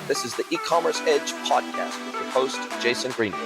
This is the E-commerce Edge podcast with your host, Jason Greenwood.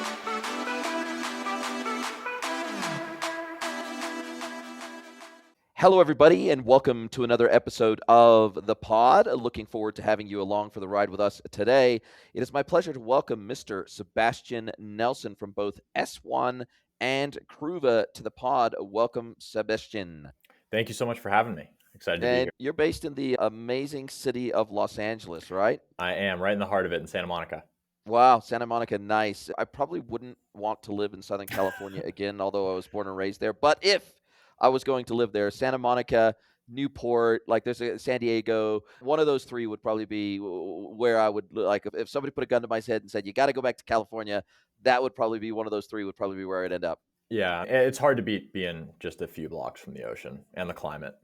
Hello, everybody, and welcome to another episode of The Pod. Looking forward to having you along for the ride with us today. It is my pleasure to welcome Mr. Sebastian Nelson from both S1 and CRUVA to the pod. Welcome, Sebastian. Thank you so much for having me. Excited to be And here. you're based in the amazing city of Los Angeles, right? I am right in the heart of it in Santa Monica. Wow, Santa Monica, nice. I probably wouldn't want to live in Southern California again, although I was born and raised there. But if I was going to live there, Santa Monica, Newport, like there's a San Diego, one of those three would probably be where I would like. If somebody put a gun to my head and said, you got to go back to California, that would probably be one of those three, would probably be where I'd end up. Yeah, it's hard to beat being just a few blocks from the ocean and the climate.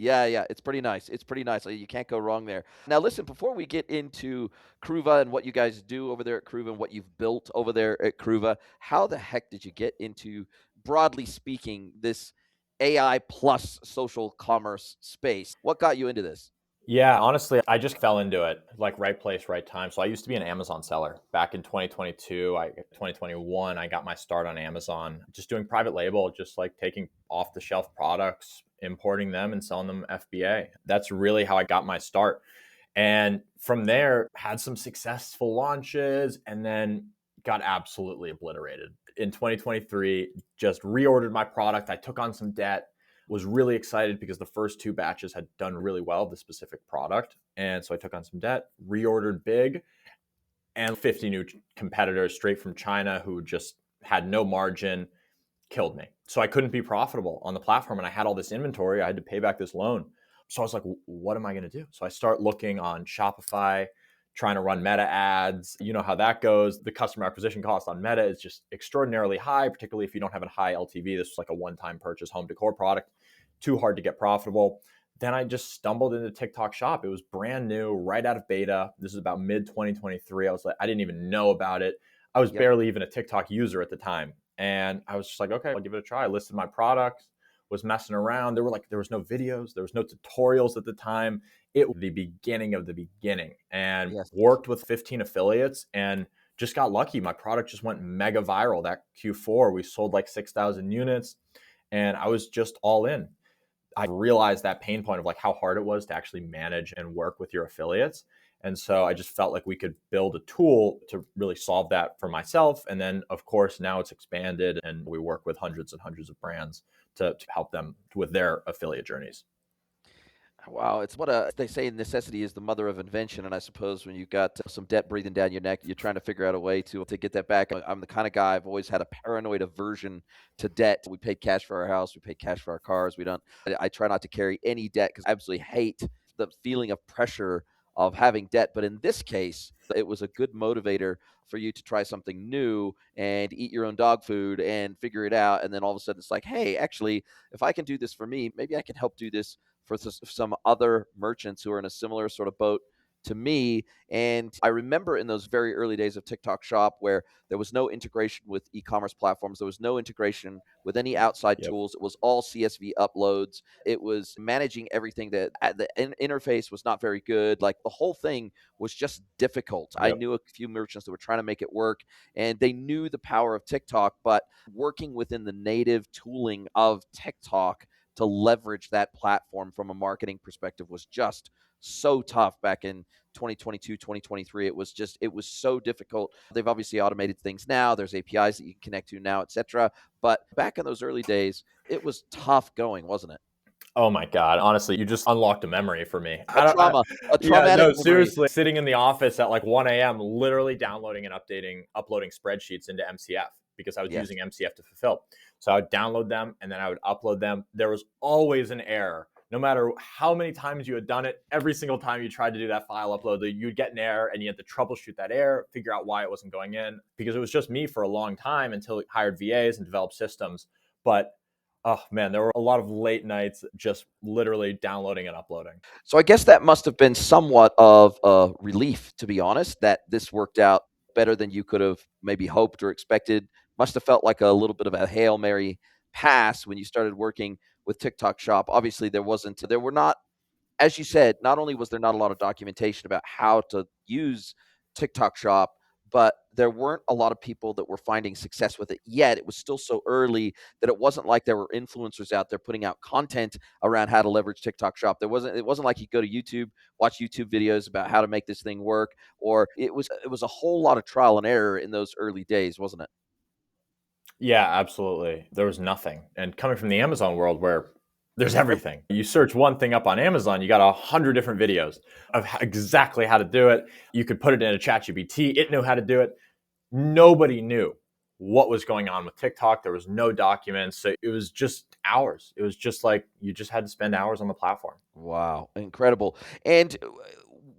Yeah, it's pretty nice. It's pretty nice. You can't go wrong there. Now, listen, before we get into CRUVA and what you guys do over there at CRUVA and what you've built over there at CRUVA, how the heck did you get into, broadly speaking, this AI plus social commerce space? What got you into this? Yeah, honestly, I just fell into it, like right place, right time. So I used to be an Amazon seller back in 2022. 2021, I got my start on Amazon, just doing private label, just like taking off the shelf products, importing them and selling them FBA. That's really how I got my start. And from there, had some successful launches and then got absolutely obliterated. In 2023, just reordered my product. I took on some debt, was really excited because the first two batches had done really well, the specific product. And so I took on some debt, reordered big, and 50 new competitors straight from China who just had no margin, killed me. So I couldn't be profitable on the platform. And I had all this inventory. I had to pay back this loan. So I was like, what am I going to do? So I start looking on Shopify, trying to run Meta ads. You know how that goes. The customer acquisition cost on Meta is just extraordinarily high, particularly if you don't have a high LTV. This was like a one-time purchase home decor product. Too hard to get profitable. Then I just stumbled into TikTok Shop. It was brand new, right out of beta. This is about mid 2023. I was like, I didn't even know about it. I was barely even a TikTok user at the time. And I was just like, okay, I'll give it a try. I listed my products, was messing around. There was no videos. There was no tutorials at the time. It was the beginning of the beginning, and worked with 15 affiliates and just got lucky. My product just went mega viral. That Q4, we sold like 6,000 units and I was just all in. I realized that pain point of like how hard it was to actually manage and work with your affiliates. And so I just felt like we could build a tool to really solve that for myself. And then, of course, now it's expanded and we work with hundreds and hundreds of brands to help them with their affiliate journeys. Wow, it's they say necessity is the mother of invention, and I suppose when you've got some debt breathing down your neck, you're trying to figure out a way to get that back. I'm the kind of guy, I've always had a paranoid aversion to debt. We paid cash for our house, we paid cash for our cars. I try not to carry any debt because I absolutely hate the feeling of pressure of having debt. But in this case, it was a good motivator for you to try something new and eat your own dog food and figure it out. And then all of a sudden it's like, hey, actually, if I can do this for me, maybe I can help do this for some other merchants who are in a similar sort of boat to me. And I remember in those very early days of TikTok Shop where there was no integration with e-commerce platforms. There was no integration with any outside tools. It was all CSV uploads. It was managing everything that the interface was not very good. Like the whole thing was just difficult. I knew a few merchants that were trying to make it work and they knew the power of TikTok, but working within the native tooling of TikTok to leverage that platform from a marketing perspective was just so tough back in 2022, 2023. It was so difficult. They've obviously automated things now. There's APIs that you can connect to now, etc. But back in those early days, it was tough going, wasn't it? Oh my God. Honestly, you just unlocked a memory for me. A traumatic memory. Seriously, sitting in the office at like 1 a.m., literally downloading and uploading spreadsheets into MCF because I was using MCF to fulfill. So I would download them and then I would upload them. There was always an error. No matter how many times you had done it, every single time you tried to do that file upload, you'd get an error and you had to troubleshoot that error, figure out why it wasn't going in, because it was just me for a long time until I hired VAs and developed systems. But oh man, there were a lot of late nights just literally downloading and uploading. So I guess that must have been somewhat of a relief, to be honest, that this worked out better than you could have maybe hoped or expected. Must have felt like a little bit of a Hail Mary pass when you started working with TikTok Shop. Obviously, there were not as you said, not only was there not a lot of documentation about how to use TikTok Shop, but there weren't a lot of people that were finding success with it yet. It was still so early that it wasn't like there were influencers out there putting out content around how to leverage TikTok Shop. It wasn't like you go to YouTube, watch YouTube videos about how to make this thing work, or it was a whole lot of trial and error in those early days, wasn't it? Yeah, absolutely. There was nothing. And coming from the Amazon world where there's everything. You search one thing up on Amazon, you got 100 different videos of exactly how to do it. You could put it in a chat GPT, it knew how to do it. Nobody knew what was going on with TikTok. There was no documents. So it was just hours. It was just like you just had to spend hours on the platform. Wow, incredible. And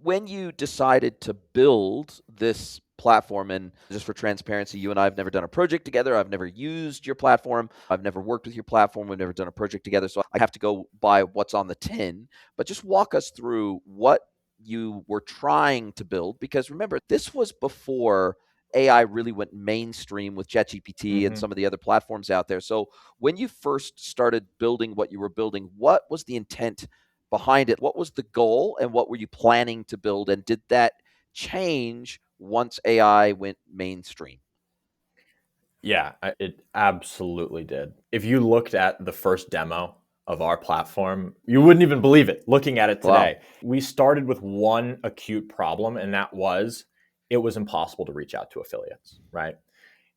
when you decided to build this platform, and just for transparency, you and I have never done a project together. I've never used your platform. I've never worked with your platform. We've never done a project together. So I have to go by what's on the tin. But just walk us through what you were trying to build. Because remember, this was before AI really went mainstream with ChatGPT and Mm-hmm. some of the other platforms out there. So when you first started building what you were building, what was the intent behind it? What was the goal and what were you planning to build? And did that change once AI went mainstream? Yeah, it absolutely did. If you looked at the first demo of our platform, you wouldn't even believe it looking at it Wow. today. We started with one acute problem, and that was it was impossible to reach out to affiliates, right?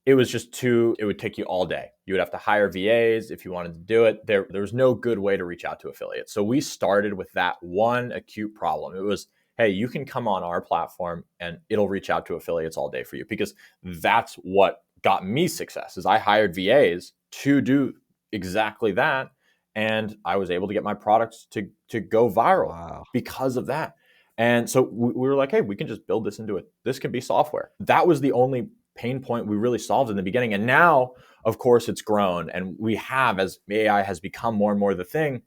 It was just too, it would take you all day. You would have to hire VAs if you wanted to do it. There was no good way to reach out to affiliates. So we started with that one acute problem. It was, hey, you can come on our platform and it'll reach out to affiliates all day for you, because that's what got me success is I hired VAs to do exactly that. And I was able to get my products to go viral Wow. because of that. And so we were like, hey, we can just build this into it. This can be software. That was the only pain point we really solved in the beginning. And now, of course, it's grown. And we have, as AI has become more and more the thing,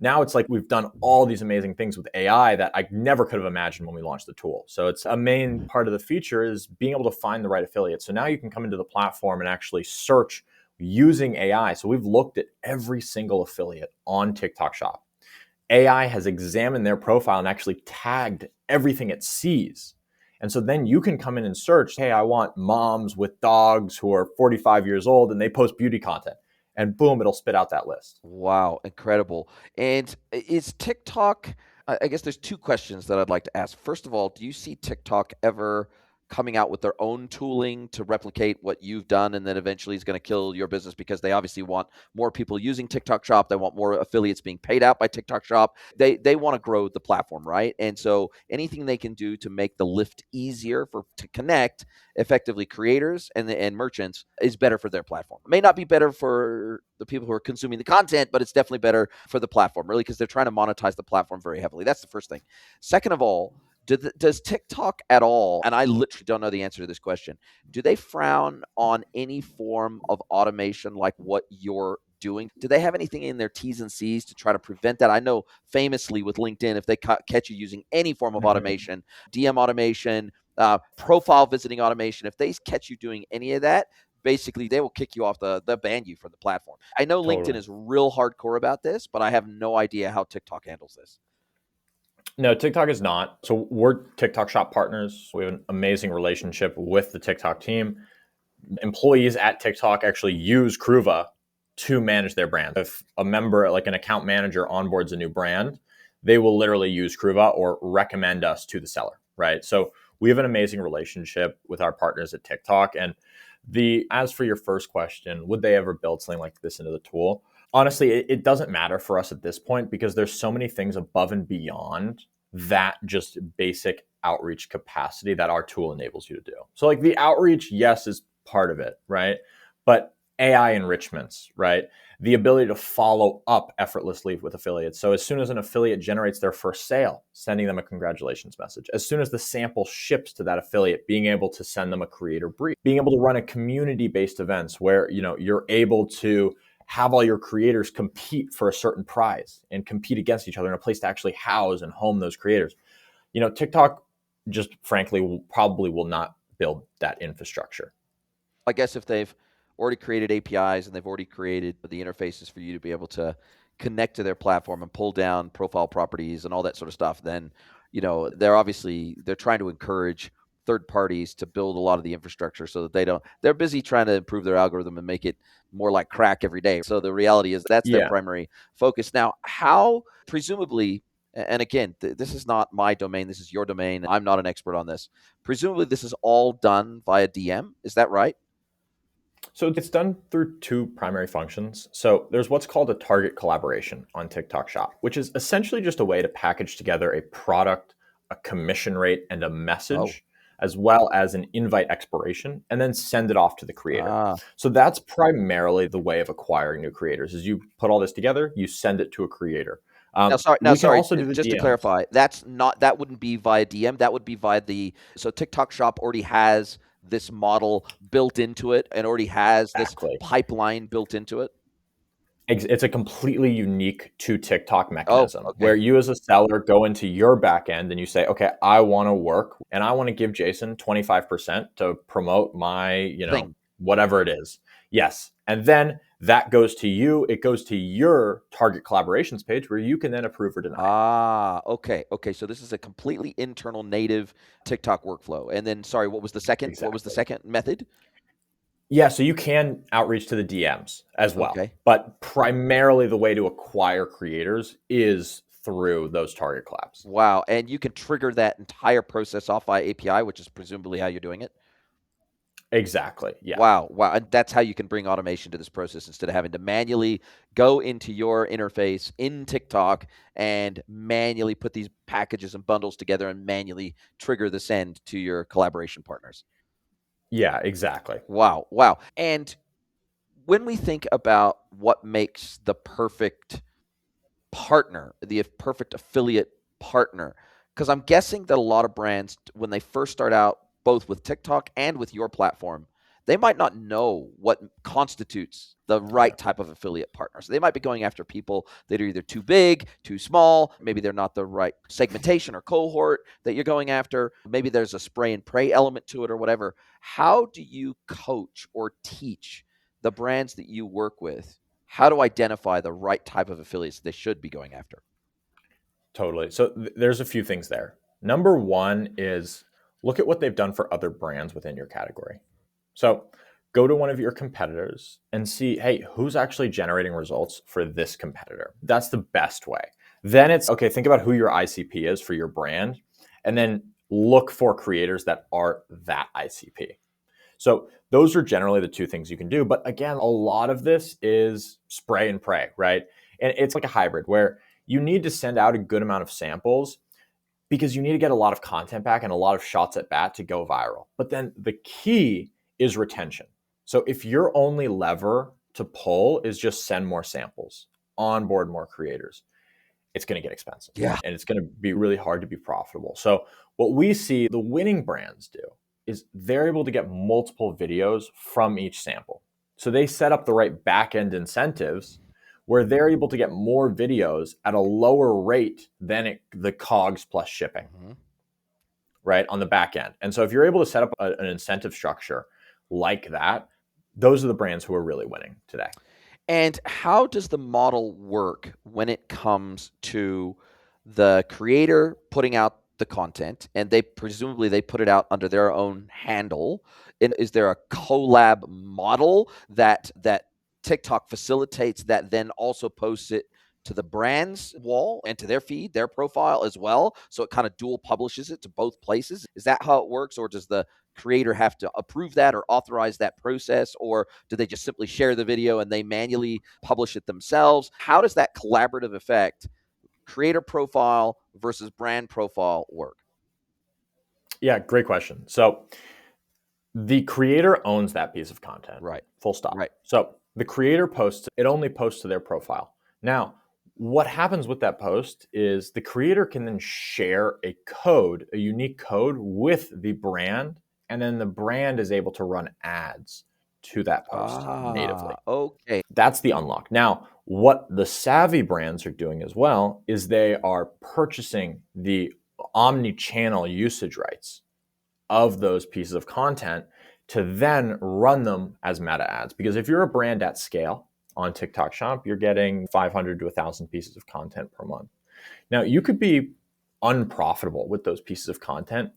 now it's like we've done all these amazing things with AI that I never could have imagined when we launched the tool. So it's a main part of the feature is being able to find the right affiliate. So now you can come into the platform and actually search using AI. So we've looked at every single affiliate on TikTok Shop. AI has examined their profile and actually tagged everything it sees. And so then you can come in and search, hey, I want moms with dogs who are 45 years old and they post beauty content. And boom, it'll spit out that list. Wow, incredible. And is TikTok, I guess there's two questions that I'd like to ask. First of all, do you see TikTok ever coming out with their own tooling to replicate what you've done and then eventually is going to kill your business because they obviously want more people using TikTok Shop, they want more affiliates being paid out by TikTok Shop. They want to grow the platform, right? And so anything they can do to make the lift easier for to connect effectively creators and merchants is better for their platform. It may not be better for the people who are consuming the content, but it's definitely better for the platform, really, because they're trying to monetize the platform very heavily. That's the first thing. Second of all, does TikTok at all, and I literally don't know the answer to this question, do they frown on any form of automation like what you're doing? Do they have anything in their T's and C's to try to prevent that? I know famously with LinkedIn, if they catch you using any form of automation, DM automation, profile visiting automation, if they catch you doing any of that, basically they will kick you off the ban you from the platform. I know LinkedIn Totally. is real hardcore about this, but I have no idea how TikTok handles this. No, TikTok is not. So we're TikTok Shop partners. We have an amazing relationship with the TikTok team. Employees at TikTok actually use CRUVA to manage their brand. If a member, like an account manager, onboards a new brand, they will literally use CRUVA or recommend us to the seller, right? So we have an amazing relationship with our partners at TikTok. And as for your first question, would they ever build something like this into the tool? Honestly, it doesn't matter for us at this point because there's so many things above and beyond that just basic outreach capacity that our tool enables you to do. So like the outreach, yes, is part of it, right? But AI enrichments, right? The ability to follow up effortlessly with affiliates. So as soon as an affiliate generates their first sale, sending them a congratulations message. As soon as the sample ships to that affiliate, being able to send them a creator brief, being able to run a community-based events where, you're able to have all your creators compete for a certain prize and compete against each other in a place to actually house and home those creators. TikTok just frankly probably will not build that infrastructure. I guess if they've already created APIs and they've already created the interfaces for you to be able to connect to their platform and pull down profile properties and all that sort of stuff, then they're trying to encourage third parties to build a lot of the infrastructure so that they're busy trying to improve their algorithm and make it more like crack every day. So the reality is that's their Yeah. primary focus. Now, how presumably, and again, this is not my domain, this is your domain. I'm not an expert on this. Presumably this is all done via DM. Is that right? So it's done through two primary functions. So there's what's called a target collaboration on TikTok Shop, which is essentially just a way to package together a product, a commission rate, and a Oh. message, as well as an invite expiration, and then send it off to the creator. Ah. So that's primarily the way of acquiring new creators is you put all this together, you send it to a creator. Now, We can sorry. also do the Just to DMs. clarify, that wouldn't be via DM. That would be via so TikTok Shop already has this model built into it and already has this Exactly. pipeline built into it. It's a completely unique to TikTok Oh, mechanism okay. where you as a seller go into your back end and you say, okay, I want to work and I want to give Jason 25% to promote my, Thing. whatever it is. Yes. And then that goes to you. It goes to your target collaborations page where you can then approve or deny it. Ah, okay. Okay. So this is a completely internal native TikTok workflow. And then, sorry, what was the Exactly. second method? Yeah. So you can outreach to the DMs as well. Okay. But primarily the way to acquire creators is through those target collabs. Wow. And you can trigger that entire process off via API, which is presumably how you're doing it. Exactly. Yeah. Wow, wow, and that's how you can bring automation to this process instead of having to manually go into your interface in TikTok and manually put these packages and bundles together and manually trigger the send to your collaboration partners. Yeah, exactly. Wow, wow. And when we think about what makes the perfect partner, the perfect affiliate partner? Because I'm guessing that a lot of brands, when they first start out, both with TikTok and with your platform, they might not know what constitutes the Yeah. right type of affiliate partner. So they might be going after people that are either too big, too small. Maybe they're not the right segmentation or cohort that you're going after. Maybe there's a spray and pray element to it or whatever. How do you coach or teach the brands that you work with how to identify the right type of affiliates they should be going after? Totally. So there's a few things there. Number one is look at what they've done for other brands within your category. So go to one of your competitors and see, hey, who's actually generating results for this competitor? That's the best way. Then it's okay, think about who your ICP is for your brand, and then look for creators that are that ICP. So those are generally the two things you can do. But again, a lot of this is spray and pray, right? And it's like a hybrid where you need to send out a good amount of samples because you need to get a lot of content back and a lot of shots at bat to go viral. But then the key is retention. So if your only lever to pull is just send more samples, onboard more creators, it's going to get expensive Yeah. and it's going to be really hard to be profitable. So what we see the winning brands do is they're able to get multiple videos from each sample. So they set up the right back-end incentives where they're able to get more videos at a lower rate than the COGS plus shipping, Mm-hmm. right, on the back end. And so if you're able to set up an incentive structure like that, those are the brands who are really winning today. And how does the model work when it comes to the creator putting out the content and they presumably they put it out under their own handle? And is there a collab model that TikTok facilitates that then also posts it to the brand's wall and to their feed, their profile as well? So it kind of dual publishes it to both places. Is that how it works, or does the creator have to approve that or authorize that process, or do they just simply share the video and they manually publish it themselves? How does that collaborative effect, creator profile versus brand profile, work? Yeah, great question. So the creator owns that piece of content, Right. full stop. Right. So the creator posts, it only posts to their profile. Now, what happens with that post is the creator can then share a code, a unique code with the brand, and then the brand is able to run ads to that post natively. Okay. That's the unlock. Now, what the savvy brands are doing as well is they are purchasing the omni-channel usage rights of those pieces of content to then run them as meta ads. Because if you're a brand at scale on TikTok Shop, you're getting 500 to 1,000 pieces of content per month. Now, you could be unprofitable with those pieces of content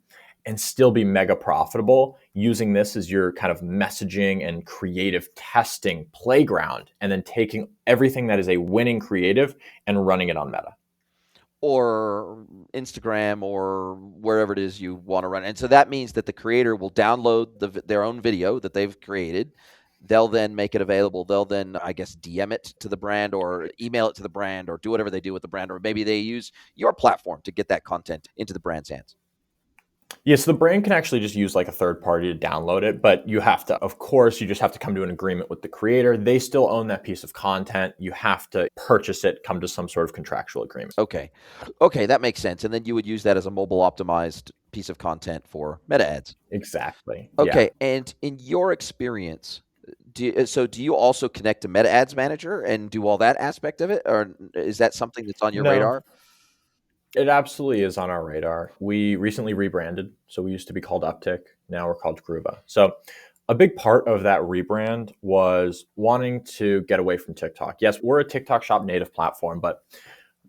and still be mega profitable using this as your kind of messaging and creative testing playground, and then taking everything that is a winning creative and running it on Meta or Instagram or wherever it is you want to run. And so that means that the creator will download their own video that they've created. They'll then make it available. They'll then, I guess, DM it to the brand or email it to the brand or do whatever they do with the brand. Or maybe they use your platform to get that content into the brand's hands. Yes, the brand can actually just use like a third party to download it, but you have to, of course, you just have to come to an agreement with the creator. They still own that piece of content. You have to purchase it, come to some sort of contractual agreement. Okay, that makes sense. And then you would use that as a mobile optimized piece of content for meta ads. Exactly. Okay, Yeah. and in your experience, do you also connect to Meta Ads Manager and do all that aspect of it, or is that something that's on your No, radar? it absolutely is on our radar. We recently rebranded. So we used to be called Uptick. Now we're called CRUVA. So a big part of that rebrand was wanting to get away from TikTok. Yes, we're a TikTok Shop native platform, but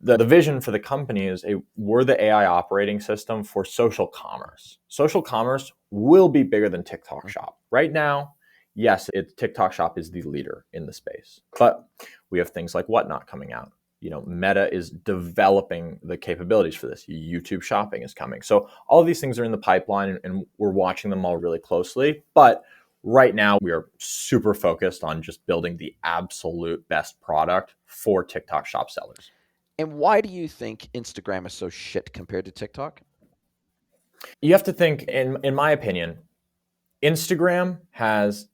the vision for the company is we're the AI operating system for social commerce. Social commerce will be bigger than TikTok Shop. Right now, yes, TikTok Shop is the leader in the space, but we have things like Whatnot coming out. Meta is developing the capabilities for this. YouTube shopping is coming. So all of these things are in the pipeline, and we're watching them all really closely. But right now, we are super focused on just building the absolute best product for TikTok Shop sellers. And why do you think Instagram is so shit compared to TikTok? You have to think, in my opinion, Instagram has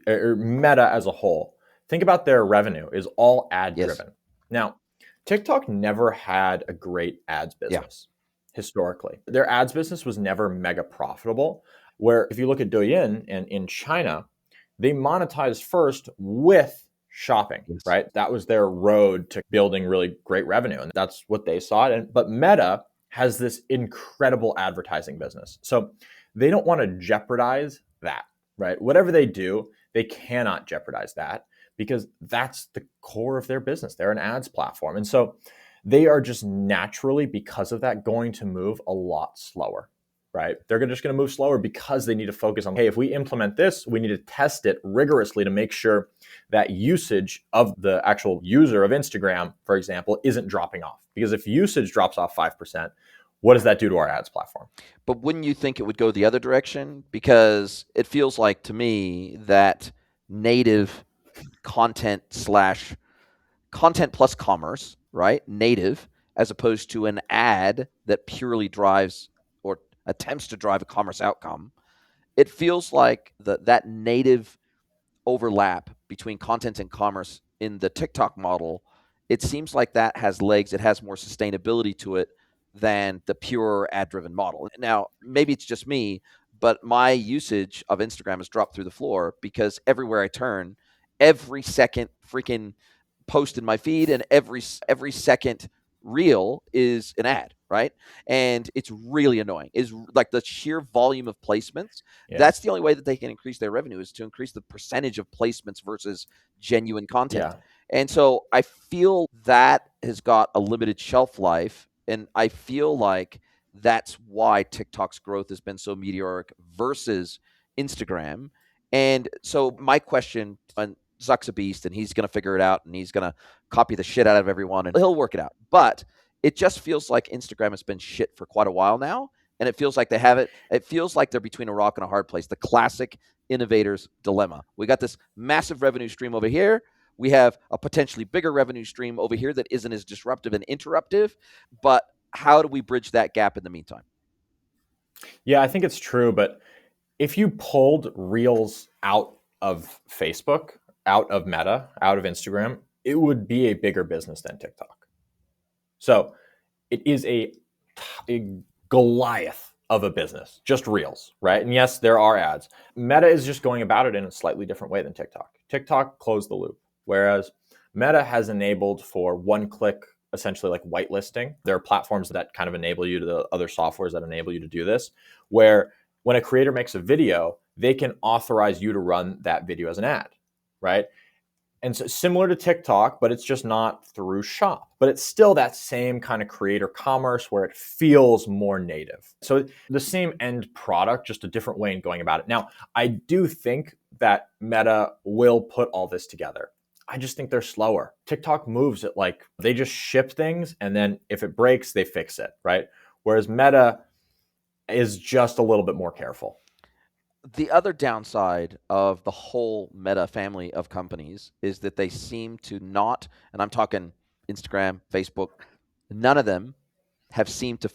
or Meta as a whole. Think about their revenue is all ad driven. Yes. Now, TikTok never had a great ads business historically. Their ads business was never mega profitable. Where if you look at Douyin and in China, they monetized first with shopping, Yes. right? That was their road to building really great revenue, and that's what they saw. But Meta has this incredible advertising business, so they don't want to jeopardize that, right? Whatever they do, they cannot jeopardize that because that's the core of their business. They're an ads platform, and so they are just naturally, because of that, going to move a lot slower. Right? They're just going to move slower because they need to focus on, hey, if we implement this, we need to test it rigorously to make sure that usage of the actual user of Instagram, for example, isn't dropping off. Because if usage drops off 5%, what does that do to our ads platform? But wouldn't you think it would go the other direction? Because it feels like to me that native content plus commerce, right? Native, as opposed to an ad that purely drives or attempts to drive a commerce outcome. It feels like that native overlap between content and commerce in the TikTok model, it seems like that has legs. It has more sustainability to it than the pure ad-driven model. Now, maybe it's just me, but my usage of Instagram has dropped through the floor because everywhere I turn, every second freaking post in my feed and every second reel is an ad, right? And it's really annoying. Is like the sheer volume of placements. Yeah. That's the only way that they can increase their revenue is to increase the percentage of placements versus genuine content. Yeah. And so I feel that has got a limited shelf life, and I feel like that's why TikTok's growth has been so meteoric versus Instagram. And so my question on Zuck's a beast, and he's going to figure it out, and he's going to copy the shit out of everyone, and he'll work it out. But it just feels like Instagram has been shit for quite a while now, and it feels like they have it. It feels like they're between a rock and a hard place. The classic innovator's dilemma. We got this massive revenue stream over here. We have a potentially bigger revenue stream over here that isn't as disruptive and interruptive. But how do we bridge that gap in the meantime? Yeah, I think it's true. But if you pulled Reels out of Facebook, out of Meta, out of Instagram, it would be a bigger business than TikTok. So it is a Goliath of a business, just Reels, right? And yes, there are ads. Meta is just going about it in a slightly different way than TikTok. TikTok closed the loop, whereas Meta has enabled for one-click, essentially like whitelisting. There are platforms that kind of enable you to the other softwares that enable you to do this, where when a creator makes a video, they can authorize you to run that video as an ad, right? And so similar to TikTok, but it's just not through Shop. But it's still that same kind of creator commerce where it feels more native. So the same end product, just a different way in going about it. Now, I do think that Meta will put all this together. I just think they're slower. TikTok moves it like they just ship things, and then if it breaks, they fix it, right? Whereas Meta is just a little bit more careful. The other downside of the whole Meta family of companies is that they seem to not, and I'm talking Instagram, Facebook, none of them have seemed to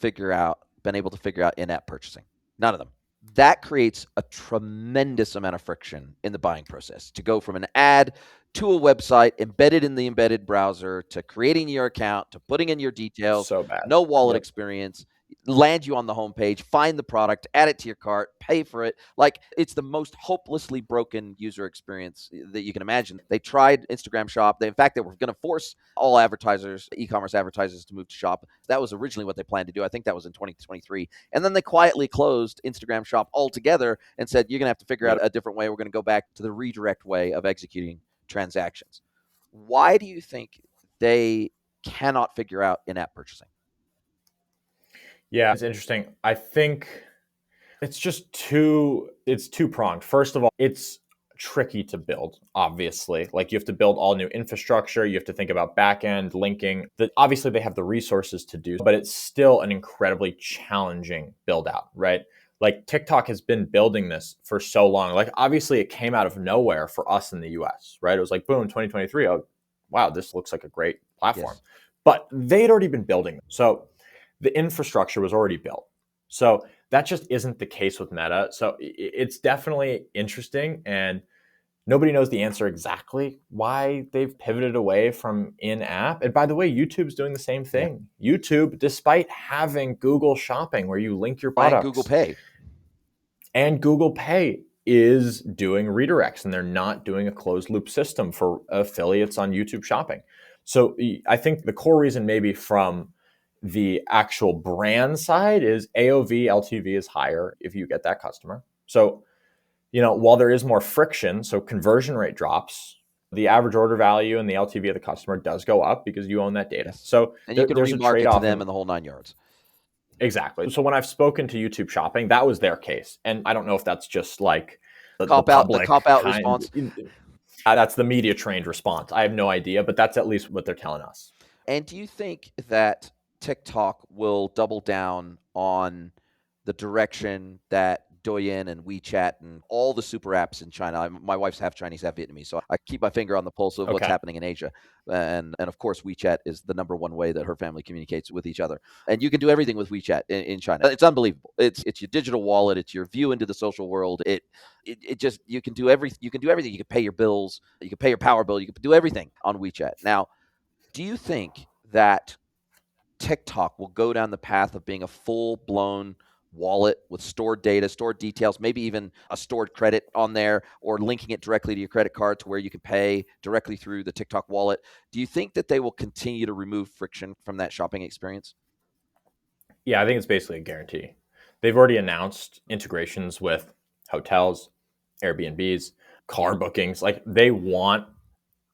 been able to figure out in-app purchasing. None of them. That creates a tremendous amount of friction in the buying process to go from an ad to a website embedded in the embedded browser to creating your account to putting in your details, So bad. no wallet Yep. experience, land you on the homepage, find the product, add it to your cart, pay for it. Like, it's the most hopelessly broken user experience that you can imagine. They tried Instagram Shop. In fact, they were going to force all advertisers, e-commerce advertisers, to move to Shop. That was originally what they planned to do. I think that was in 2023. And then they quietly closed Instagram Shop altogether and said, you're going to have to figure out Yep. a different way. We're going to go back to the redirect way of executing transactions. Why do you think they cannot figure out in-app purchasing? Yeah, it's interesting. I think it's just it's two-pronged. First of all, it's tricky to build, obviously. Like, you have to build all new infrastructure, you have to think about back-end linking. Obviously they have the resources to do, but it's still an incredibly challenging build out, right? Like, TikTok has been building this for so long. Like, obviously it came out of nowhere for us in the US, right? It was like, boom, 2023. Oh, wow, this looks like a great platform. Yes. But they'd already been building. So the infrastructure was already built. So that just isn't the case with Meta. So it's definitely interesting, and nobody knows the answer exactly why they've pivoted away from in-app. And by the way, YouTube's doing the same Yeah. thing. YouTube, despite having Google Shopping where you link your And Google products, Pay. and Google Pay is doing redirects, and they're not doing a closed loop system for affiliates on YouTube Shopping. So I think the core reason, maybe from the actual brand side, is AOV, LTV is higher if you get that customer. So, while there is more friction, so conversion rate drops, the average order value and the LTV of the customer does go up because you own that data. Yes. So And you can there's a remarket to trade-off. them in the whole 9 yards. Exactly. So when I've spoken to YouTube Shopping, that was their case. And I don't know if that's just like the The public cop out kind. response. That's the media trained response. I have no idea, but that's at least what they're telling us. And do you think that TikTok will double down on the direction that Douyin and WeChat and all the super apps in China? My wife's half Chinese, half Vietnamese, so I keep my finger on the pulse of what's Okay. happening in Asia. And of course, WeChat is the number one way that her family communicates with each other. And you can do everything with WeChat in China. It's unbelievable. It's your digital wallet. It's your view into the social world. It just, you can do everything. You can do everything. You can pay your bills. You can pay your power bill. You can do everything on WeChat. Now, do you think that TikTok will go down the path of being a full-blown wallet with stored data, stored details, maybe even a stored credit on there, or linking it directly to your credit card to where you can pay directly through the TikTok wallet? Do you think that they will continue to remove friction from that shopping experience? Yeah, I think it's basically a guarantee. They've already announced integrations with hotels, Airbnbs, car bookings. Like, they want,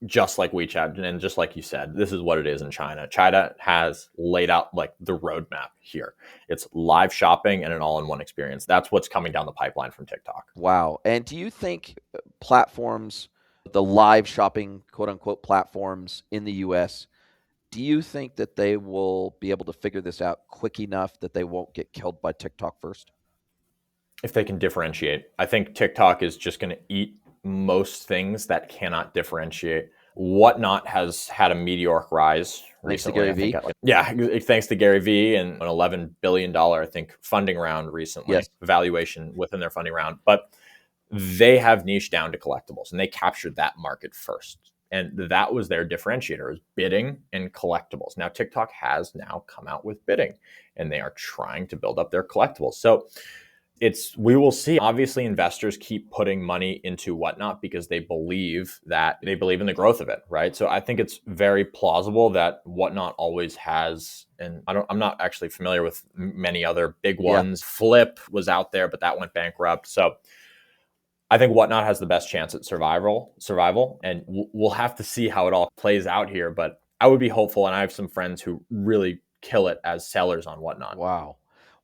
just like WeChat, and just like you said, this is what it is in China. China has laid out like the roadmap here. It's live shopping and an all-in-one experience. That's what's coming down the pipeline from TikTok. Wow. And do you think platforms, the live shopping, quote unquote, platforms in the US, do you think that they will be able to figure this out quick enough that they won't get killed by TikTok first? If they can differentiate, I think TikTok is just going to eat most things that cannot differentiate. Whatnot has had a meteoric rise Thanks to recently. Gary Vee. Thanks to Gary Vee and an $11 billion, I think, funding round recently, Yes. valuation within their funding round. But they have niched down to collectibles, and they captured that market first. And that was their differentiator, is bidding and collectibles. Now TikTok has now come out with bidding, and they are trying to build up their collectibles. So we will see. Obviously, investors keep putting money into Whatnot because they believe in the growth of it, right? So I think it's very plausible that Whatnot always has, and I'm not actually familiar with many other big ones. Flip was out there, but that went bankrupt. So I think Whatnot has the best chance at survival, and we'll have to see how it all plays out here. But I would be hopeful, and I have some friends who really kill it as sellers on Whatnot. Wow.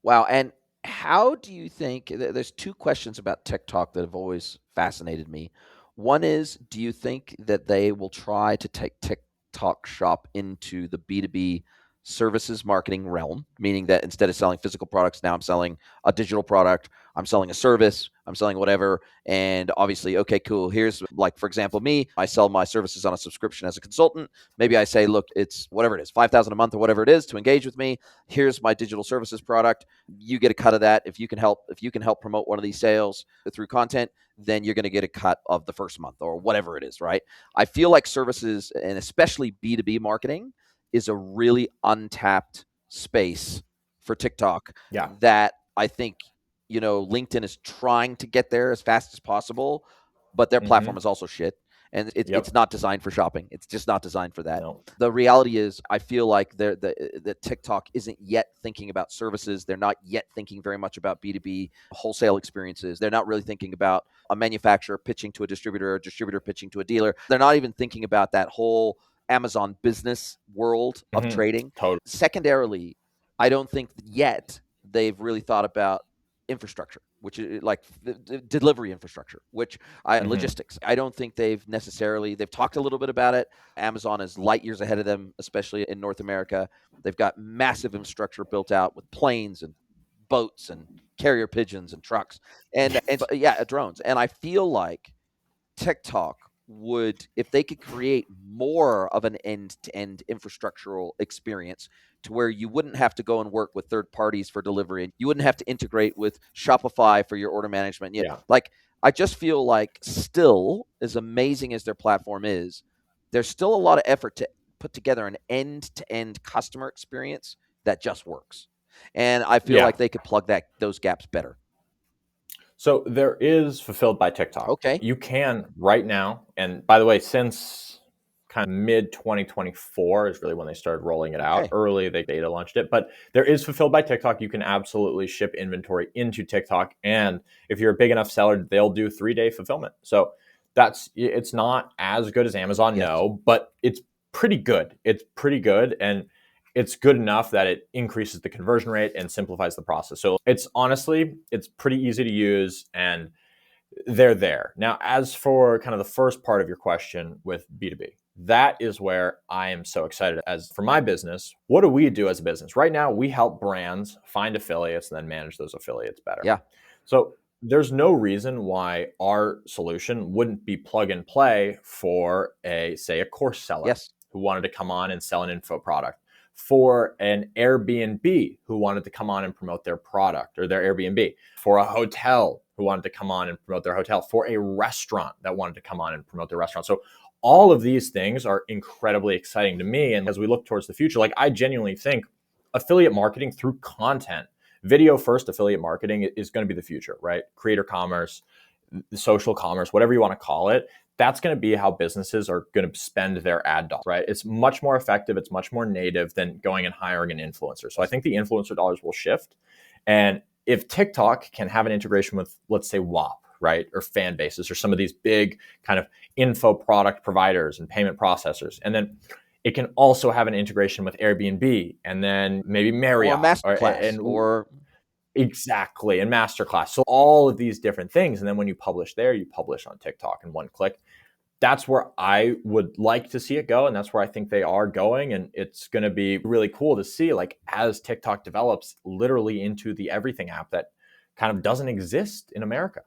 Wow, and how do you think there's 2 questions about TikTok that have always fascinated me. One is, do you think that they will try to take TikTok Shop into the B2B services marketing realm, meaning that instead of selling physical products, now I'm selling a digital product, I'm selling a service, I'm selling whatever, and obviously, okay, cool, here's like, for example, me, I sell my services on a subscription as a consultant. Maybe I say, look, it's whatever it is, 5,000 a month or whatever it is to engage with me. Here's my digital services product. You get a cut of that. If you can help promote one of these sales through content, then you're going to get a cut of the first month or whatever it is, right? I feel like services, and especially B2B marketing, is a really untapped space for TikTok Yeah. that I think, LinkedIn is trying to get there as fast as possible, but their platform Mm-hmm. is also shit. And it's Yep. not designed for shopping. It's just not designed for that. No. The reality is, I feel like the TikTok isn't yet thinking about services. They're not yet thinking very much about B2B wholesale experiences. They're not really thinking about a manufacturer pitching to a distributor pitching to a dealer. They're not even thinking about that whole Amazon business world of Mm-hmm. trading. Totally. Secondarily, I don't think yet they've really thought about infrastructure, which is like the delivery infrastructure, Mm-hmm. logistics. I don't think they've talked a little bit about it. Amazon is light years ahead of them, especially in North America. They've got massive infrastructure built out with planes and boats and carrier pigeons and trucks and yeah, drones. And I feel like TikTok would, if they could create more of an end-to-end infrastructural experience to where you wouldn't have to go and work with third parties for delivery, and you wouldn't have to integrate with Shopify for your order management. Yeah, Yeah. like I just feel like, still, as amazing as their platform is, there's still a lot of effort to put together an end-to-end customer experience that just works. And I feel Yeah. like they could plug those gaps better. So there is Fulfilled by TikTok. Okay. You can right now, and by the way, since kind of mid 2024 is really when they started rolling it out. Okay. Early they beta launched it, but there is Fulfilled by TikTok. You can absolutely ship inventory into TikTok, and if you're a big enough seller, they'll do 3-day fulfillment. So it's not as good as Amazon, Yes. no, but it's pretty good. It's pretty good, and it's good enough that it increases the conversion rate and simplifies the process. So it's pretty easy to use, and they're there. Now, as for kind of the first part of your question with B2B, that is where I am so excited. As for my business, what do we do as a business? Right now, we help brands find affiliates and then manage those affiliates better. Yeah. So there's no reason why our solution wouldn't be plug and play for say a course seller Yes. who wanted to come on and sell an info product, for an Airbnb who wanted to come on and promote their product or their Airbnb, for a hotel who wanted to come on and promote their hotel, for a restaurant that wanted to come on and promote their restaurant. So all of these things are incredibly exciting to me. And as we look towards the future, like I genuinely think affiliate marketing through content, video first affiliate marketing is going to be the future, right? Creator commerce, social commerce, whatever you want to call it. That's going to be how businesses are going to spend their ad dollars, right? It's much more effective. It's much more native than going and hiring an influencer. So I think the influencer dollars will shift. And if TikTok can have an integration with, let's say, WAP, right, or fan bases, or some of these big kind of info product providers and payment processors, and then it can also have an integration with Airbnb and then maybe Or a Marriott, masterclass or exactly, and masterclass. So all of these different things, and then when you publish there, you publish on TikTok in one click. That's where I would like to see it go, and that's where I think they are going. And it's going to be really cool to see, like, as TikTok develops literally into the everything app that kind of doesn't exist in America.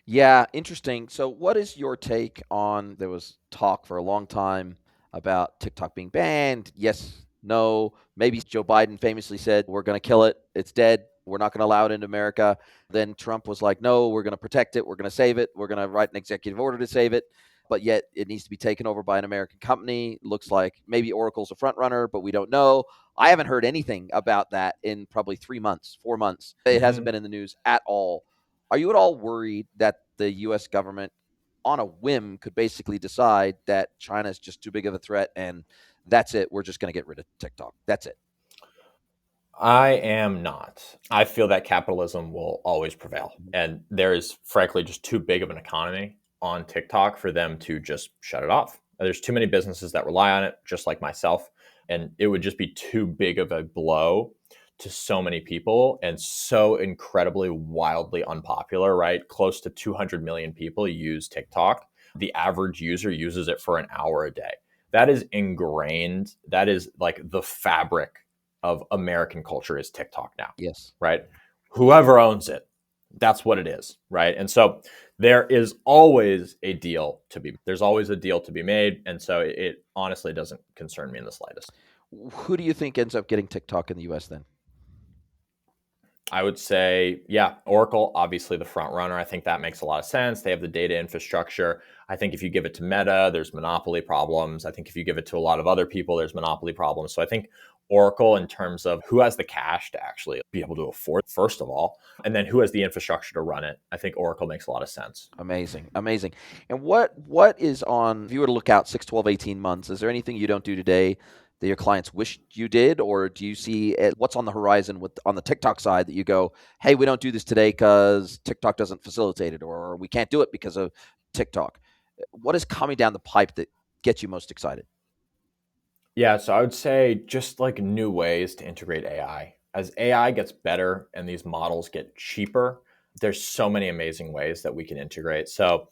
Yeah, interesting. So what is your take on, there was talk for a long time about TikTok being banned? Yes, no. Maybe Joe Biden famously said, we're going to kill it. It's dead. We're not going to allow it into America. Then Trump was like, no, we're going to protect it. We're going to save it. We're going to write an executive order to save it. But yet it needs to be taken over by an American company. Looks like maybe Oracle's a front runner, but we don't know. I haven't heard anything about that in probably 3 months, 4 months. It hasn't Mm-hmm. been in the news at all. Are you at all worried that the U.S. government, on a whim, could basically decide that China is just too big of a threat and that's it? We're just going to get rid of TikTok. That's it. I am not. I feel that capitalism will always prevail. Mhm. And there is, frankly, just too big of an economy on TikTok for them to just shut it off. There's too many businesses that rely on it, just like myself. And it would just be too big of a blow to so many people and so incredibly wildly unpopular, right? Close to 200 million people use TikTok. The average user uses it for an hour a day. That is ingrained. That is like the fabric of American culture is TikTok now, Yes. right? Whoever owns it, that's what it is, right? And so there is always a deal to be. There's always a deal to be made, and so it honestly doesn't concern me in the slightest. Who do you think ends up getting TikTok in the US then? I would say, yeah, Oracle, obviously the front runner. I think that makes a lot of sense. They have the data infrastructure. I think if you give it to Meta, there's monopoly problems. I think if you give it to a lot of other people, there's monopoly problems. So I think Oracle, in terms of who has the cash to actually be able to afford, first of all, and then who has the infrastructure to run it, I think Oracle makes a lot of sense. Amazing, amazing. And what is on, if you were to look out 6, 12, 18 months, is there anything you don't do today that your clients wish you did? Or do you see what's on the horizon with on the TikTok side that you go, hey, we don't do this today because TikTok doesn't facilitate it, or we can't do it because of TikTok? What is coming down the pipe that gets you most excited? Yeah, so I would say just like new ways to integrate AI. As AI gets better and these models get cheaper, there's so many amazing ways that we can integrate. So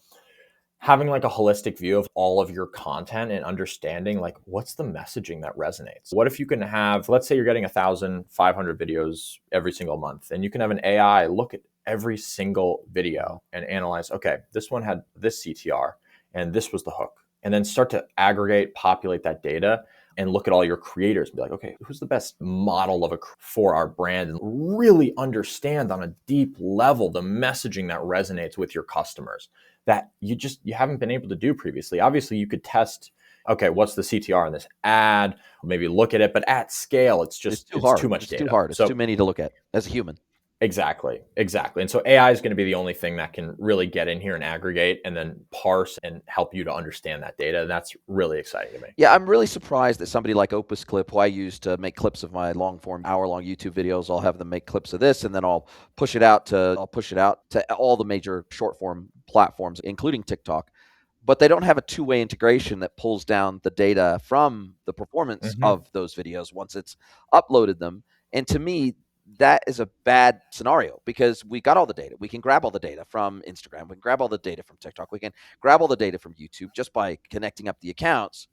having like a holistic view of all of your content and understanding like what's the messaging that resonates. What if you can have, let's say you're getting 1,500 videos every single month, and you can have an AI look at every single video and analyze, okay, this one had this CTR and this was the hook, and then start to aggregate, populate that data and look at all your creators and be like, okay, who's the best model of for our brand, and really understand on a deep level the messaging that resonates with your customers that you haven't been able to do previously. Obviously, you could test, okay, what's the CTR in this ad? Maybe look at it, but at scale, It's too it's too hard. much It's too data. hard. It's too So many to look at as a human. exactly, exactly. And so AI is going to be the only thing that can really get in here and aggregate and then parse and help you to understand that data. And that's really exciting to me. Yeah, I'm really surprised that somebody like Opus Clip, who I use to make clips of my long form, hour-long YouTube videos, I'll have them make clips of this, and then I'll push it out to all the major short form platforms, including TikTok. But they don't have a two-way integration that pulls down the data from the performance Mm-hmm. of those videos once it's uploaded them. And to me, that is a bad scenario because we got all the data. We can grab all the data from Instagram. We can grab all the data from TikTok. We can grab all the data from YouTube just by connecting up the accounts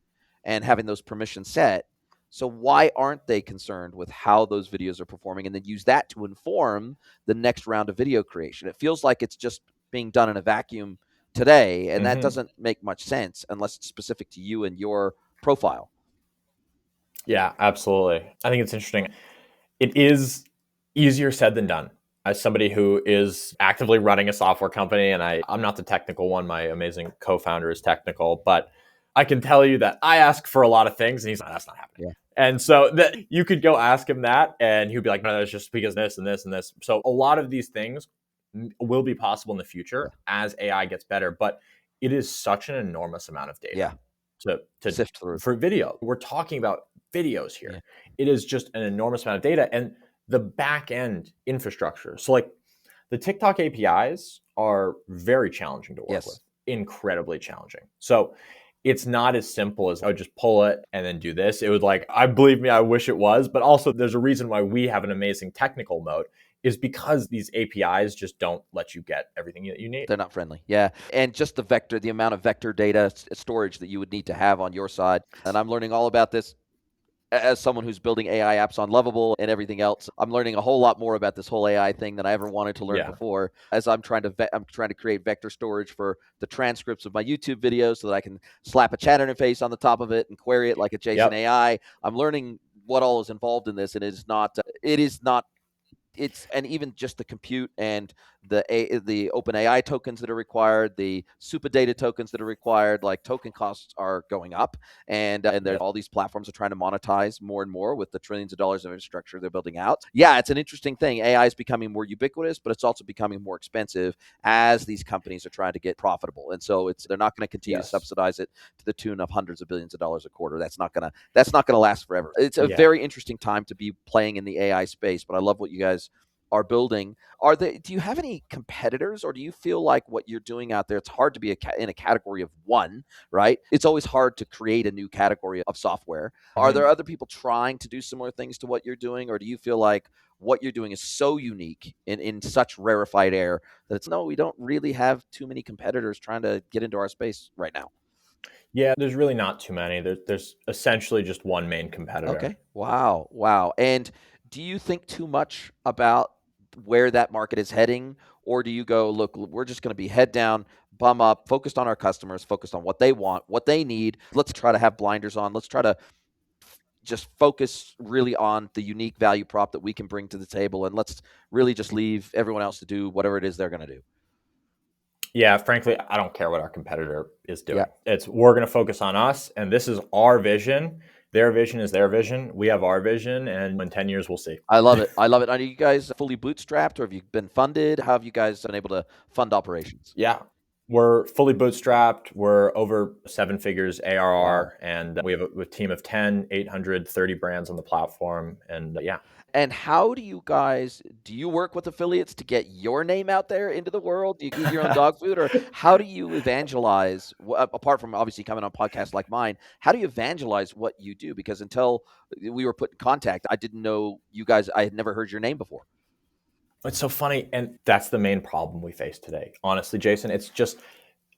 and having those permissions set. So why aren't they concerned with how those videos are performing and then use that to inform the next round of video creation? It feels like it's just being done in a vacuum today, and that Mm-hmm. doesn't make much sense unless it's specific to you and your profile. Yeah, absolutely. I think it's interesting. It is easier said than done. As somebody who is actively running a software company, and I'm not the technical one, my amazing co founder is technical, but I can tell you that I ask for a lot of things, and he's like, that's not happening. Yeah. And so that you could go ask him that, and he'd be like, no, that's just because this and this and this. So a lot of these things will be possible in the Yeah. future as AI gets better, but it is such an enormous amount of data Yeah. to Sift through. for video. We're talking about videos Yeah. here. It is just an enormous amount of data and the back end infrastructure. So like the TikTok APIs are very challenging to work with, Yes. incredibly challenging. So it's not as simple as, oh, just pull it and then do this. It would like, I believe me, I wish it was, but also there's a reason why we have an amazing technical moat is because these APIs just don't let you get everything that you need. They're not friendly. Yeah. And just the amount of vector data storage that you would need to have on your side. And I'm learning all about this as someone who's building AI apps on Lovable and everything else. I'm learning a whole lot more about this whole AI thing than I ever wanted to learn Yeah. before. As I'm trying to create vector storage for the transcripts of my YouTube videos so that I can slap a chat interface on the top of it and query it like a JSON Yep. AI. I'm learning what all is involved in this, and it is not. It's and even just the compute and the open AI tokens that are required, the super data tokens that are required, like token costs are going up, and Yes. all these platforms are trying to monetize more and more with the trillions of dollars of infrastructure they're building out. Yeah, it's an interesting thing. AI is becoming more ubiquitous, but it's also becoming more expensive as these companies are trying to get profitable. And so they're not going to continue to Yes. subsidize it to the tune of hundreds of billions of dollars a quarter. That's not gonna last forever. It's a Yeah. very interesting time to be playing in the AI space, but I love what you guys are building. Do you have any competitors, or do you feel like what you're doing out there, it's hard to be in a category of one, right? It's always hard to create a new category of software. Are there Mhm. other people trying to do similar things to what you're doing, or do you feel like what you're doing is so unique in such rarefied air that it's no, we don't really have too many competitors trying to get into our space right now? Yeah, there's really not too many. There's essentially just one main competitor. Okay. Wow. Wow. And do you think too much about where that market is heading? Or do you go, look, we're just going to be head down, bum up, focused on our customers, focused on what they want, what they need. Let's try to have blinders on. Let's try to just focus really on the unique value prop that we can bring to the table. And let's really just leave everyone else to do whatever it is they're going to do. Yeah, frankly, I don't care what our competitor is Yeah. doing. It's we're going to focus on us, and this is our vision. Their vision is their vision. We have our vision, and in 10 years, we'll see. I love it. I love it. Are you guys fully bootstrapped, or have you been funded? How have you guys been able to fund operations? Yeah, we're fully bootstrapped. We're over seven figures Wow. ARR, and we have a team of 10, 830 brands on the platform. And yeah. And how do you work with affiliates to get your name out there into the world? Do you eat your own dog food, or how do you evangelize, apart from obviously coming on podcasts like mine, how do you evangelize what you do? Because until we were put in contact, I didn't know you guys, I had never heard your name before. It's so funny. And that's the main problem we face today. Honestly, Jason, it's just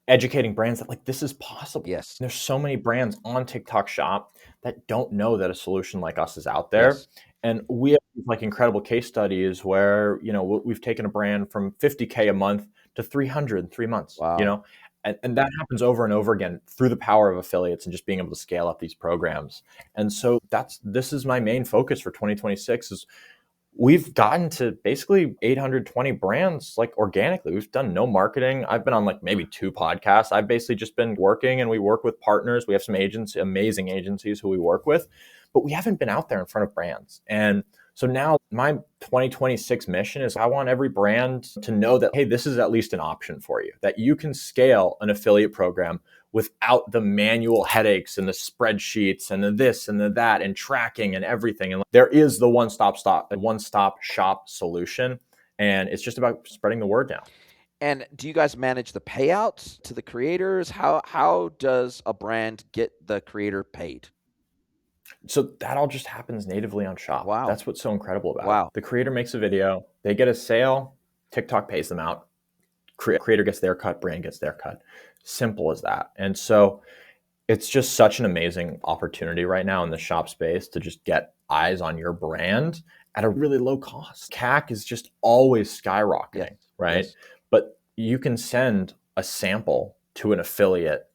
educating brands that like this is possible. Yes. There's so many brands on TikTok Shop that don't know that a solution like us is out there. Yes. And we have like incredible case studies where, we've taken a brand from 50K a month to 300 in 3 months, Wow. and that happens over and over again through the power of affiliates and just being able to scale up these programs. And so this is my main focus for 2026 is we've gotten to basically 820 brands like organically. We've done no marketing. I've been on like maybe 2 podcasts. I've basically just been working, and we work with partners. We have some agents, amazing agencies who we work with, but we haven't been out there in front of brands. And so now my 2026 mission is I want every brand to know that, hey, this is at least an option for you, that you can scale an affiliate program without the manual headaches and the spreadsheets and the this and the that and tracking and everything. And there is the one-stop shop solution. And it's just about spreading the word down. And do you guys manage the payouts to the creators? How does a brand get the creator paid? So that all just happens natively on Shop. Wow. That's what's so incredible about it. Wow. The creator makes a video, they get a sale, TikTok pays them out, creator gets their cut, brand gets their cut. Simple as that. And so it's just such an amazing opportunity right now in the shop space to just get eyes on your brand at a really low cost. CAC is just always skyrocketing, Yes. right? Yes. But you can send a sample to an affiliate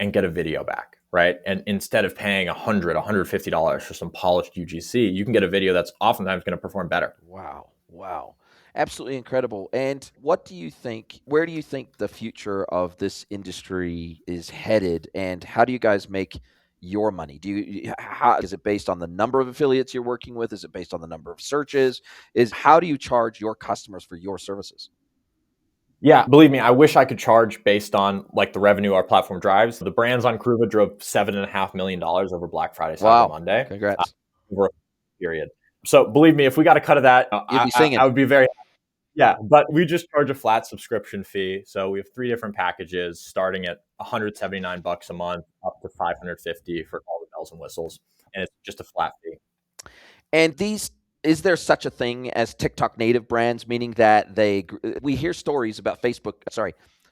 and get a video back, right? And instead of paying $150 for some polished UGC, you can get a video that's oftentimes going to perform better. Wow. Wow. Absolutely incredible. And where do you think the future of this industry is headed, and how do you guys make your money? How is it based on the number of affiliates you're working with? Is it based on the number of searches? How do you charge your customers for your services? Yeah, believe me, I wish I could charge based on like the revenue our platform drives. The brands on CRUVA drove $7.5 million over Black Friday, Cyber Wow. Monday, Congrats. over a period. So believe me, if we got a cut of that, You'd be I singing. would be very. Yeah, but we just charge a flat subscription fee. So we have 3 different packages starting at $179 a month up to 550 for all the bells and whistles. And it's just a flat fee. And is there such a thing as TikTok native brands, meaning that we hear stories about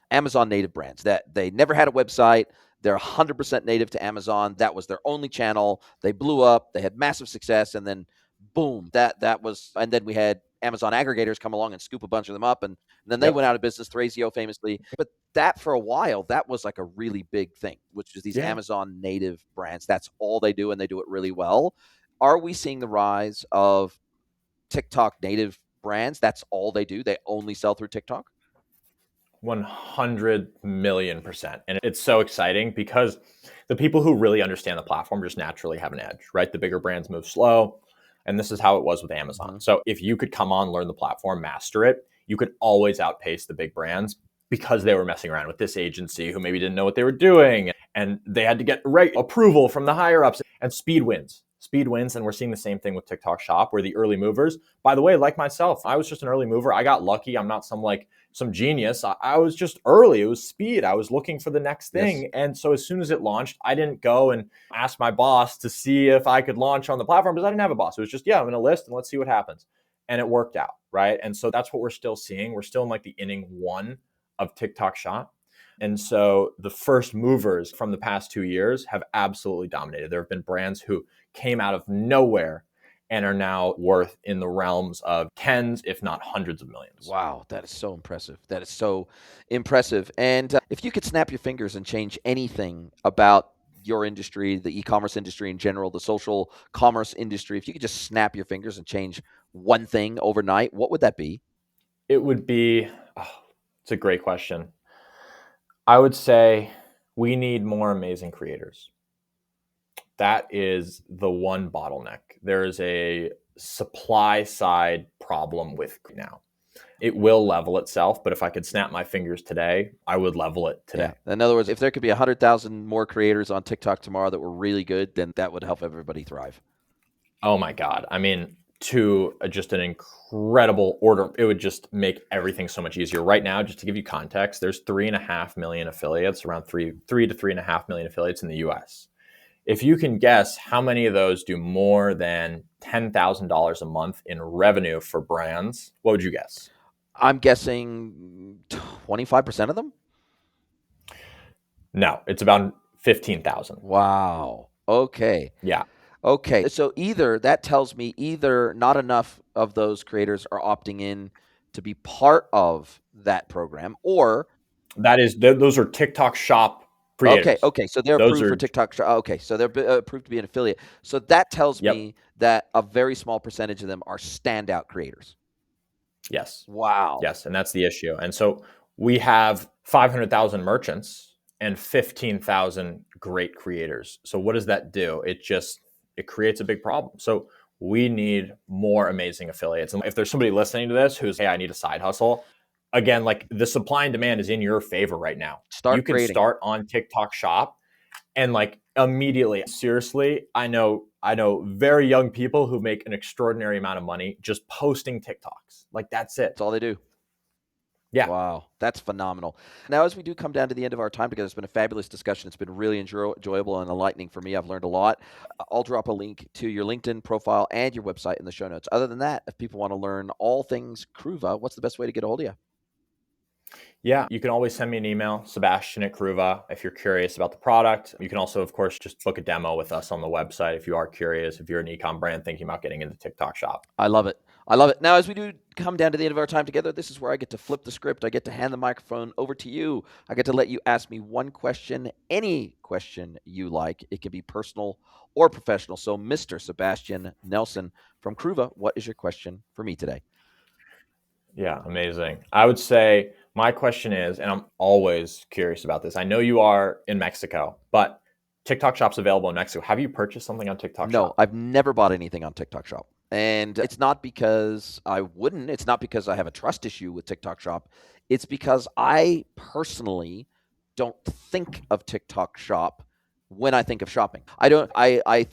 Amazon native brands that they never had a website. They're 100% native to Amazon. That was their only channel. They blew up. They had massive success, and then boom, and then we had Amazon aggregators come along and scoop a bunch of them up, and then they Yep. went out of business. Thrasio famously, but that for a while that was like a really big thing, which is these Yeah. Amazon native brands. That's all they do, and they do it really well. Are we seeing the rise of TikTok native brands, that's all they do? They only sell through TikTok? 100,000,000%. And it's so exciting because the people who really understand the platform just naturally have an edge, right? The bigger brands move slow. And this is how it was with Amazon. Mhm. So if you could come on, learn the platform, master it, you could always outpace the big brands because they were messing around with this agency who maybe didn't know what they were doing. And they had to get approval from the higher ups, and speed wins. Speed wins. And we're seeing the same thing with TikTok Shop, where the early movers, by the way, like myself, I was just an early mover. I got lucky. I'm not some genius. I was just early. It was speed. I was looking for the next Yes. thing. And so as soon as it launched, I didn't go and ask my boss to see if I could launch on the platform because I didn't have a boss. It was just, yeah, I'm going to list and let's see what happens. And it worked out, right? And so that's what we're still seeing. We're still in like the inning 1 of TikTok Shop. And so the first movers from the past 2 years have absolutely dominated. There have been brands who came out of nowhere and are now worth in the realms of tens, if not hundreds of millions. Wow, that is so impressive. That is so impressive. And if you could snap your fingers and change anything about your industry, the e-commerce industry in general, the social commerce industry, if you could just snap your fingers and change one thing overnight, what would that be? It would be, it's a great question. I would say we need more amazing creators. That is the one bottleneck. There is a supply side problem with now. It will level itself, but if I could snap my fingers today, I would level it today. Yeah. In other words, if there could be 100,000 more creators on TikTok tomorrow that were really good, then that would help everybody thrive. Oh my God. I mean, to just an incredible order, it would just make everything so much easier. Right now, just to give you context, there's 3.5 million affiliates, around three to 3.5 million affiliates in the US. If you can guess how many of those do more than $10,000 a month in revenue for brands, what would you guess? I'm guessing 25% of them? No, it's about 15,000. Wow. Okay. Yeah. Okay. So either that tells me either not enough of those creators are opting in to be part of that program, or Those are TikTok Shop okay, creators. okay, so they're Those approved for are, TikTok. Okay, so they're approved to be an affiliate. So that tells yep. me that a very small percentage of them are standout creators. Yes. Wow. Yes. And that's the issue. And so we have 500,000 merchants and 15,000 great creators. So what does that do? It creates a big problem. So we need more amazing affiliates. And if there's somebody listening to this who's, hey, I need a side hustle, again, like the supply and demand is in your favor right now. You Start can creating. start on TikTok Shop and like immediately, seriously, I know very young people who make an extraordinary amount of money just posting TikToks. Like that's it. That's all they do. Yeah. Wow, that's phenomenal. Now, as we do come down to the end of our time together, it's been a fabulous discussion. It's been really enjoyable and enlightening for me. I've learned a lot. I'll drop a link to your LinkedIn profile and your website in the show notes. Other than that, if people want to learn all things CRUVA, what's the best way to get a hold of you? Yeah, you can always send me an email, Sebastian at CRUVA, if you're curious about the product. You can also, of course, just book a demo with us on the website if you are curious, if you're an e-com brand thinking about getting into TikTok Shop. I love it. I love it. Now, as we do come down to the end of our time together, this is where I get to flip the script. I get to hand the microphone over to you. I get to let you ask me one question, any question you like. It can be personal or professional. So, Mr. Sebastian Nelson from CRUVA, what is your question for me today? Yeah, amazing. I would say my question is, and I'm always curious about this. I know you are in Mexico, but TikTok Shop's available in Mexico. Have you purchased something on TikTok No, Shop? I've never bought anything on TikTok Shop. And it's not because I wouldn't. It's not because I have a trust issue with TikTok Shop. It's because I personally don't think of TikTok Shop when I think of shopping. I don't. I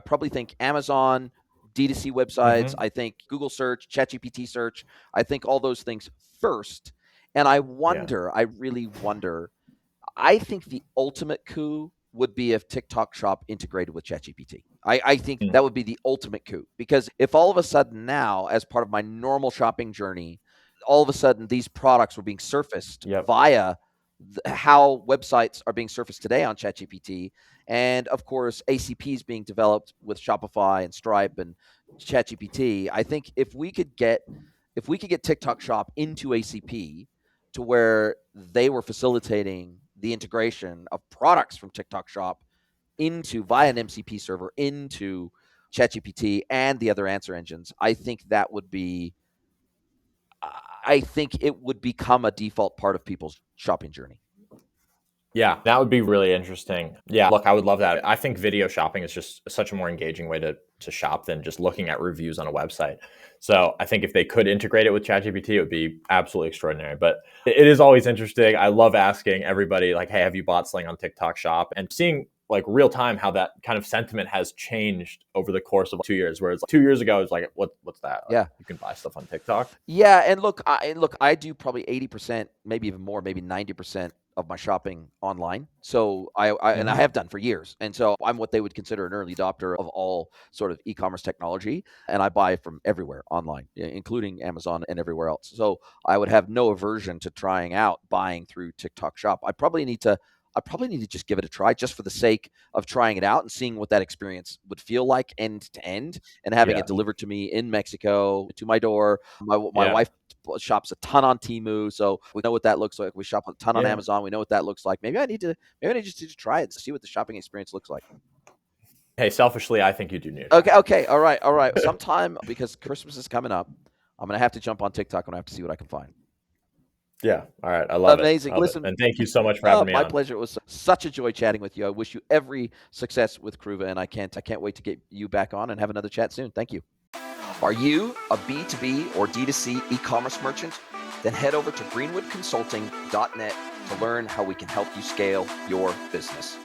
probably think Amazon, D2C websites. Mm-hmm. I think Google search, ChatGPT search. I think all those things first. And I Yeah. wonder. I really wonder. I think the ultimate coup would be if TikTok Shop integrated with ChatGPT. I think Mm. that would be the ultimate coup, because if all of a sudden now, as part of my normal shopping journey, all of a sudden these products were being surfaced Yep. via how websites are being surfaced today on ChatGPT, and of course ACP is being developed with Shopify and Stripe and ChatGPT. I think if we could get TikTok Shop into ACP to where they were facilitating the integration of products from TikTok Shop into via an MCP server into ChatGPT and the other answer engines, I think that would be I think it would become a default part of people's shopping journey. Yeah, that would be really interesting. Yeah, look, I would love that. I think video shopping is just such a more engaging way to shop than just looking at reviews on a website. So I think if they could integrate it with ChatGPT, it would be absolutely extraordinary. But it is always interesting. I love asking everybody, like, hey, have you bought something on TikTok Shop? And seeing like real time how that kind of sentiment has changed over the course of 2 years. Whereas like 2 years ago, it's like, what's that? Like, Yeah. you can buy stuff on TikTok. Yeah, and look, I do probably 80%, maybe even more, maybe 90% of my shopping online. So I Hmm. have done for years. And so I'm what they would consider an early adopter of all sort of e-commerce technology, and I buy from everywhere online, including Amazon and everywhere else. So I would have no aversion to trying out buying through TikTok Shop. I probably need to just give it a try just for the sake of trying it out and seeing what that experience would feel like end to end, and having it Yeah. delivered to me in Mexico to my door. My Yeah. wife shops a ton on Temu, so we know what that looks like. We shop a ton on Yeah. Amazon. We know what that looks like. Maybe I just need to try it and see what the shopping experience looks like. Hey, selfishly, I think you do need to try Okay, it. okay, all right. Sometime because Christmas is coming up, I'm gonna have to jump on TikTok and I have to see what I can find. Yeah. All right. I love it. Amazing. I love it. Listen, And thank you so much for having me my on. pleasure. It was such a joy chatting with you. I wish you every success with CRUVA, and I can't wait to get you back on and have another chat soon. Thank you. Are you a B2B or D2C e-commerce merchant? Then head over to greenwoodconsulting.net to learn how we can help you scale your business.